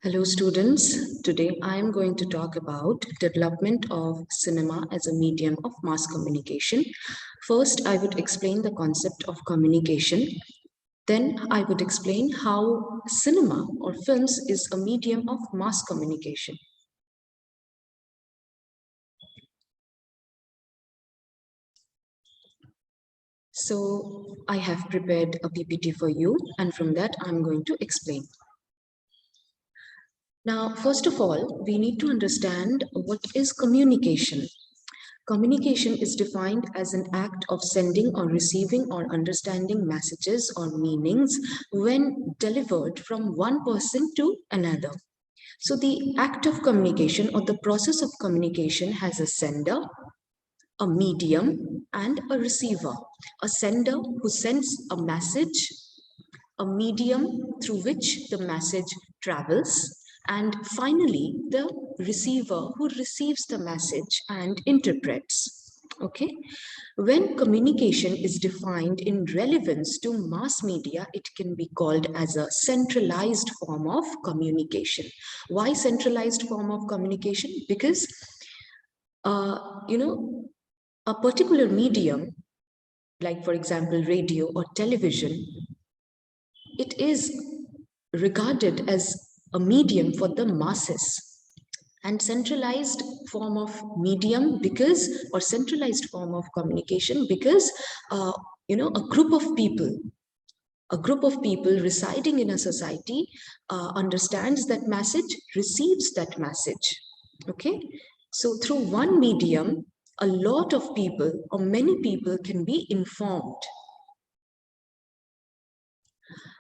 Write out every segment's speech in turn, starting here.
Hello students, today I am going to talk about development of cinema as a medium of mass communication. First, I would explain the concept of communication. Then I would explain how cinema or films is a medium of mass communication. So I have prepared a PPT for you, and from that I'm going to explain. Now, first of all, we need to understand what is communication. Communication is defined as an act of sending or receiving or understanding messages or meanings when delivered from one person to another. So the act of communication or the process of communication has a sender, a medium, and a receiver. A sender who sends a message, a medium through which the message travels, and finally the receiver who receives the message and interprets. Okay, when communication is defined in relevance to mass media, it can be called as a centralized form of communication. Why centralized form of communication? Because a particular medium, like for example radio or television, it is regarded as a medium for the masses, and centralized form of medium because, or centralized form of communication because a group of people residing in a society understands that message, receives that message. Okay, so through one medium a lot of people or many people can be informed.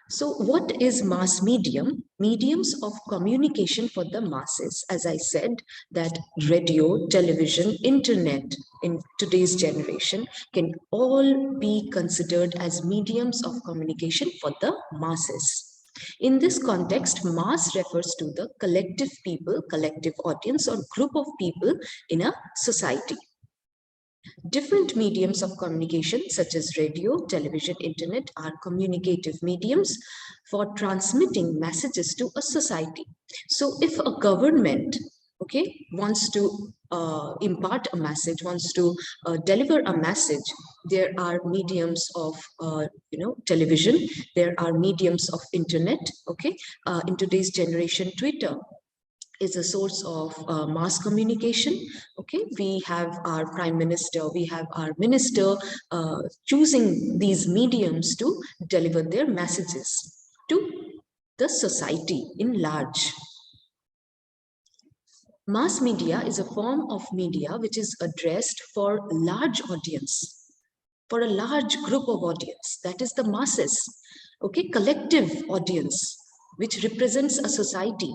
So what is mass medium? Mediums of communication for the masses. As I said, that radio, television, internet in today's generation can all be considered as mediums of communication for the masses. In this context, mass refers to the collective people, collective audience, or group of people in a society. Different mediums of communication, such as radio, television, internet, are communicative mediums for transmitting messages to a society. So if a government, okay, wants to impart a message, wants to deliver a message, there are mediums of television, there are mediums of internet. Okay, in today's generation, Twitter is a source of mass communication. Okay, we have our prime minister, we have our minister choosing these mediums to deliver their messages to the society in large. Mass media is a form of media which is addressed for large audience, for a large group of audience, that is the masses. Okay, collective audience which represents a society,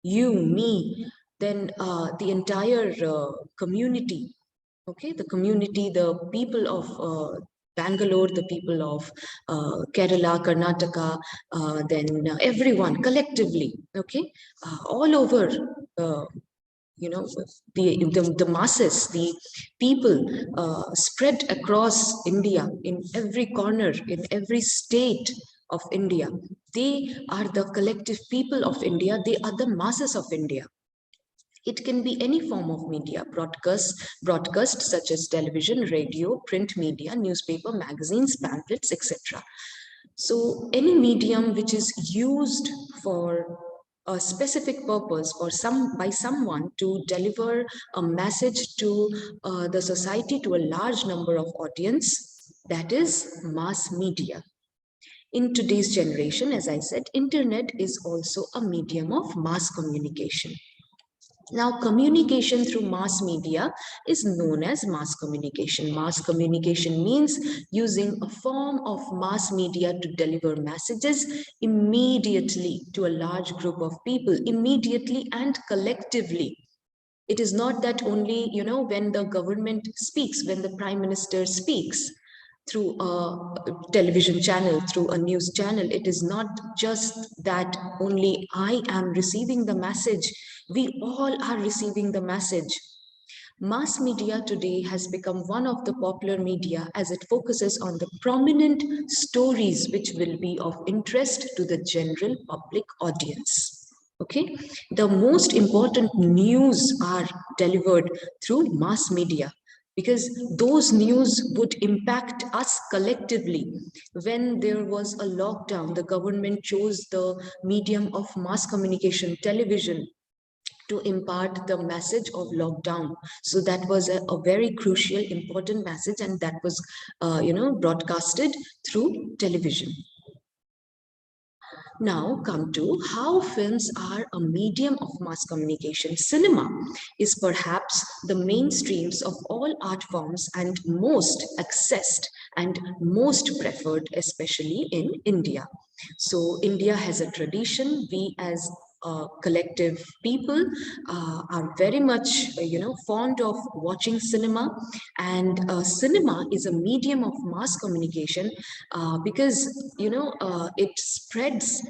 you, me, then the entire community. Okay, the community, the people of Bangalore, the people of Kerala, Karnataka, then everyone collectively. Okay, all over uh, the masses, the people spread across India, in every corner, in every state of India. They are the collective people of India, they are the masses of India. It can be any form of media, broadcast such as television, radio, print media, newspaper, magazines, pamphlets, etc. So any medium which is used for a specific purpose or by someone to deliver a message to the society, to a large number of audience, that is mass media. In today's generation, as I said, internet is also a medium of mass communication. Now, communication through mass media is known as mass communication. Mass communication means using a form of mass media to deliver messages immediately to a large group of people, immediately and collectively. It is not that only, when the government speaks, when the prime minister speaks through a television channel, through a news channel, it is not just that only I am receiving the message. We all are receiving the message. Mass media today has become one of the popular media as it focuses on the prominent stories which will be of interest to the general public audience. Okay, the most important news are delivered through mass media, because those news would impact us collectively. When there was a lockdown, the government chose the medium of mass communication, television, to impart the message of lockdown. So that was a very crucial, important message, and that was, broadcasted through television. Now come to how films are a medium of mass communication. Cinema is perhaps the mainstreams of all art forms and most accessed and most preferred, especially in India. So India has a tradition. We as collective people are very much fond of watching cinema, and cinema is a medium of mass communication because it spreads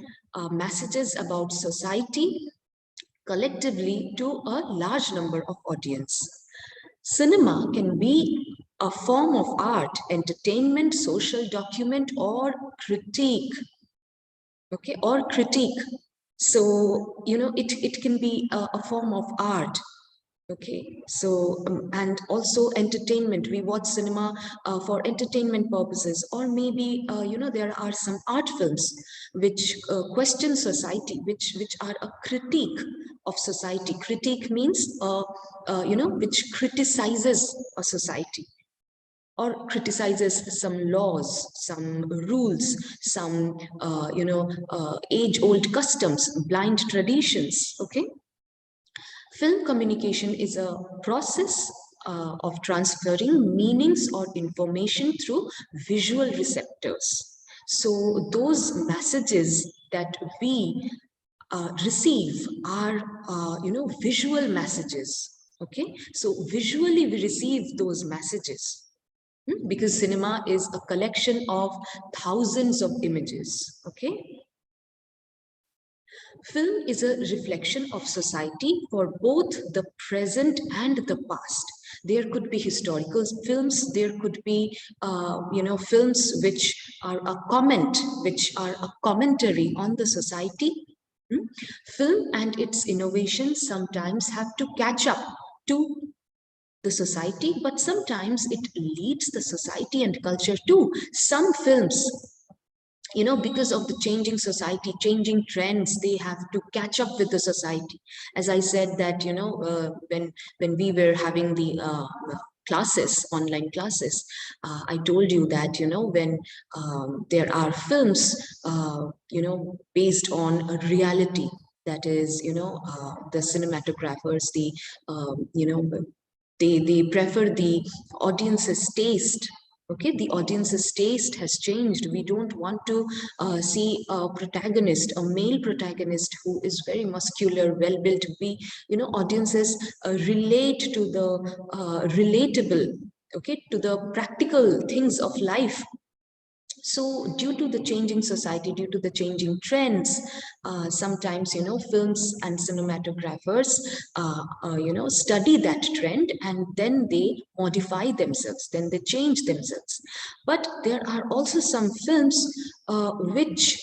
messages about society collectively to a large number of audience. Cinema can be a form of art, entertainment, social document, or critique. Okay, or critique. So it can be a form of art. Okay, so and also entertainment. We watch cinema for entertainment purposes, or maybe there are some art films which question society, which are a critique of society. Critique means which criticizes a society, or criticizes some laws, some rules, some age-old customs, blind traditions. Okay, film communication is a process of transferring meanings or information through visual receptors. So those messages that we receive are, visual messages. Okay, so visually we receive those messages. Because cinema is a collection of thousands of images. Okay, film is a reflection of society for both the present and the past. There could be historical films, there could be films which are a comment, which are a commentary on the society. Film and its innovations sometimes have to catch up to the society, but sometimes it leads the society and culture too. Some films, because of the changing society, changing trends, they have to catch up with the society. As I said that, when we were having the classes, online classes, I told you that, when there are films, based on a reality, that is, the cinematographers, they prefer the audience's taste. Okay, the audience's taste has changed. We don't want to see a protagonist, a male protagonist who is very muscular, well built. We, audiences relate to the relatable, okay, to the practical things of life. So due to the changing society, due to the changing trends, sometimes, films and cinematographers study that trend, and then they modify themselves, then they change themselves. But there are also some films which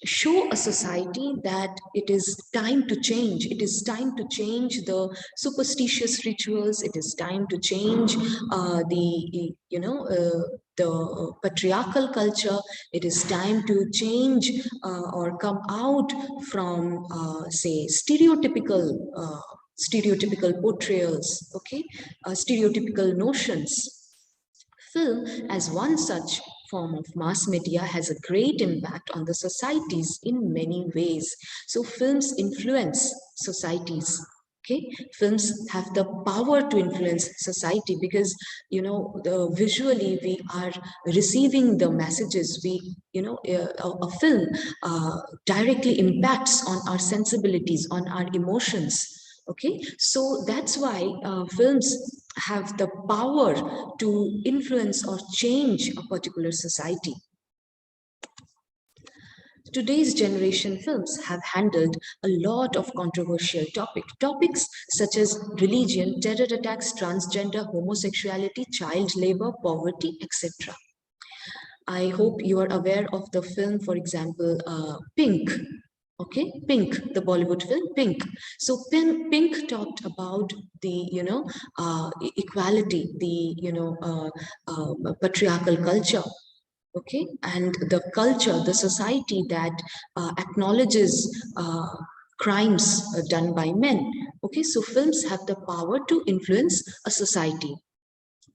show a society that it is time to change. It is time to change the superstitious rituals. It is time to change the patriarchal culture. It is time to change or come out from, say, stereotypical portrayals, okay, stereotypical notions. Film, as one such form of mass media, has a great impact on the societies in many ways. So films influence societies. Okay, films have the power to influence society because, visually we are receiving the messages. A film directly impacts on our sensibilities, on our emotions. Okay, so that's why films have the power to influence or change a particular society. Today's generation films have handled a lot of controversial topics such as religion, terror attacks, transgender, homosexuality, child labor, poverty, etc. I hope you are aware of the film, for example, Pink. Okay, Pink, the Bollywood film Pink. So Pink talked about the, equality, the, patriarchal culture. Okay, and the culture, the society that acknowledges crimes done by men. Okay, so films have the power to influence a society.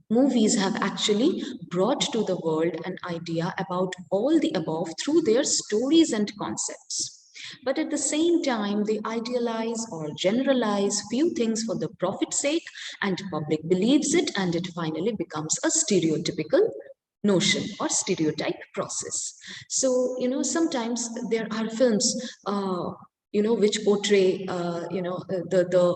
Movies have actually brought to the world an idea about all the above through their stories and concepts. But at the same time, they idealize or generalize few things for the profit's sake, and public believes it, and it finally becomes a stereotypical notion or stereotype process. So, sometimes there are films, which portray, the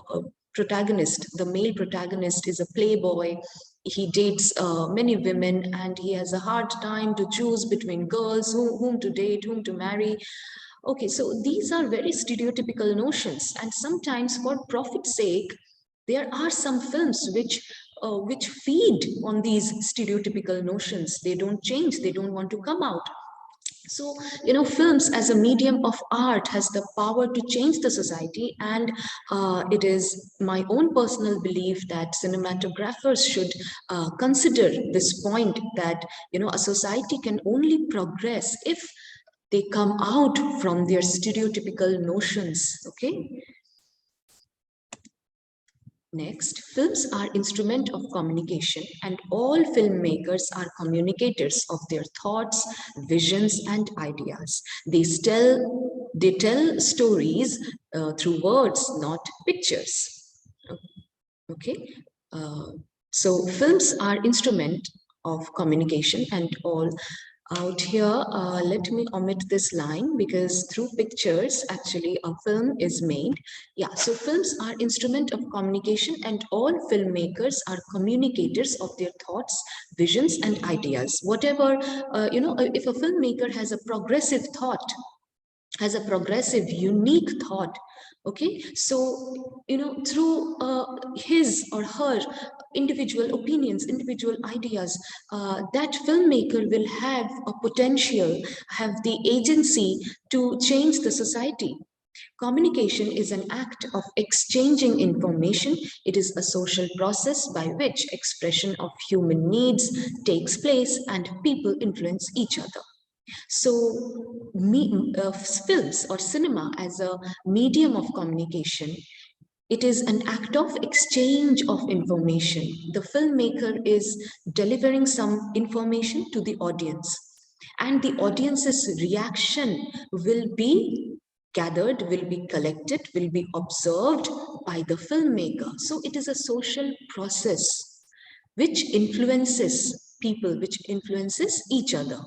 protagonist, the male protagonist is a playboy. He dates many women and he has a hard time to choose between girls, whom to date, whom to marry. Okay, so these are very stereotypical notions, and sometimes for profit's sake, there are some films which feed on these stereotypical notions. They don't change, they don't want to come out. So, films as a medium of art has the power to change the society, and it is my own personal belief that cinematographers should consider this point, that a society can only progress if they come out from their stereotypical notions. Okay. Next, films are instrument of communication, and all filmmakers are communicators of their thoughts, visions, and ideas. They tell stories through words, not pictures. Okay, so films are instrument of communication, and all out here, let me omit this line, because through pictures actually a film is made. Yeah, so films are instrument of communication, and all filmmakers are communicators of their thoughts, visions, and ideas. Whatever, if a filmmaker has a progressive thought, has a progressive, unique thought, okay, so through his or her individual opinions, individual ideas, that filmmaker will have a potential, have the agency to change the society. Communication is an act of exchanging information. It is a social process by which expression of human needs takes place and people influence each other. So, films or cinema as a medium of communication, it is an act of exchange of information. The filmmaker is delivering some information to the audience, and the audience's reaction will be gathered, will be collected, will be observed by the filmmaker. So, it is a social process which influences people, which influences each other.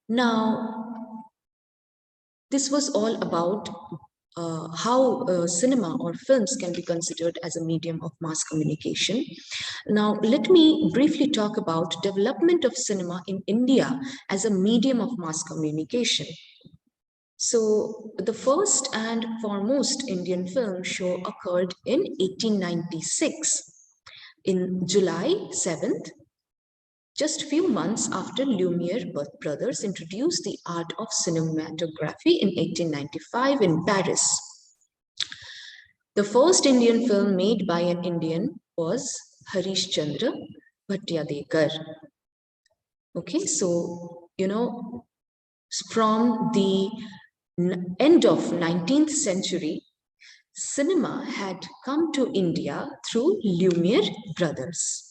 Now, this was all about how cinema or films can be considered as a medium of mass communication. Now, let me briefly talk about development of cinema in India as a medium of mass communication. So, the first and foremost Indian film show occurred in 1896 in July 7th, just few months after Lumiere brothers introduced the art of cinematography in 1895 in Paris. The first Indian film made by an Indian was Harish Chandra Bhatyadekar. Okay, so from the end of 19th century, cinema had come to India through Lumiere brothers.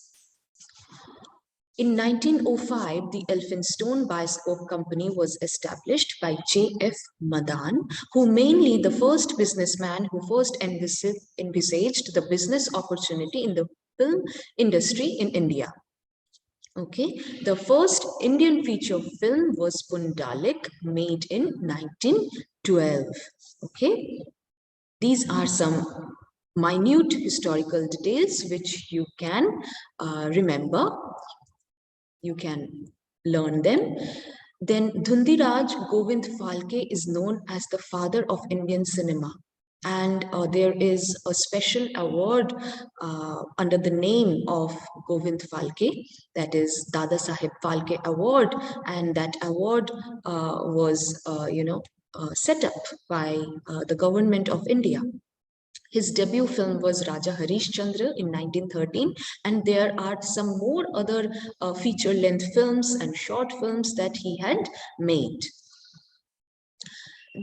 In 1905, the Elphinstone Bioscope Company was established by J.F. Madan, who mainly the first businessman who first envisaged the business opportunity in the film industry in India. Okay, the first Indian feature film was Pundalik, made in 1912. Okay, these are some minute historical details which you can remember. You can learn them. Then Dhundiraj Govind Phalke is known as the father of Indian cinema. And there is a special award under the name of Govind Phalke, that is Dada Saheb Phalke Award. And that award was, set up by the government of India. His debut film was Raja Harishchandra in 1913, and there are some more other feature-length films and short films that he had made.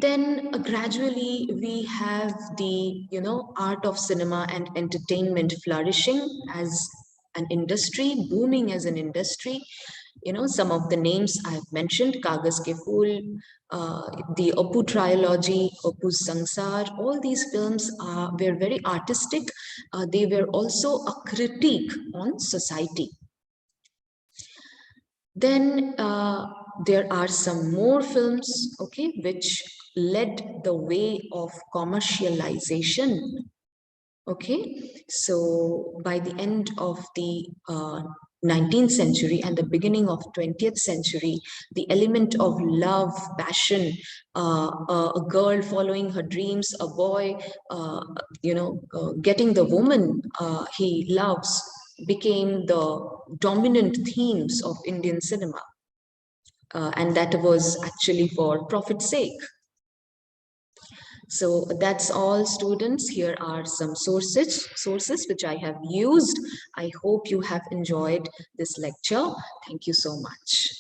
Then gradually we have the art of cinema and entertainment flourishing as an industry, booming as an industry. Some of the names I have mentioned: Kaagaz Ke Phool, the Apu trilogy, Apu's Sansar. All these films were very artistic. They were also a critique on society. Then there are some more films, okay, which led the way of commercialization. Okay, so by the end of the 19th century and the beginning of 20th century, the element of love, passion, a girl following her dreams, a boy, getting the woman he loves became the dominant themes of Indian cinema. And that was actually for profit's sake. So that's all, students. Here are some sources which I have used. I hope you have enjoyed this lecture. Thank you so much.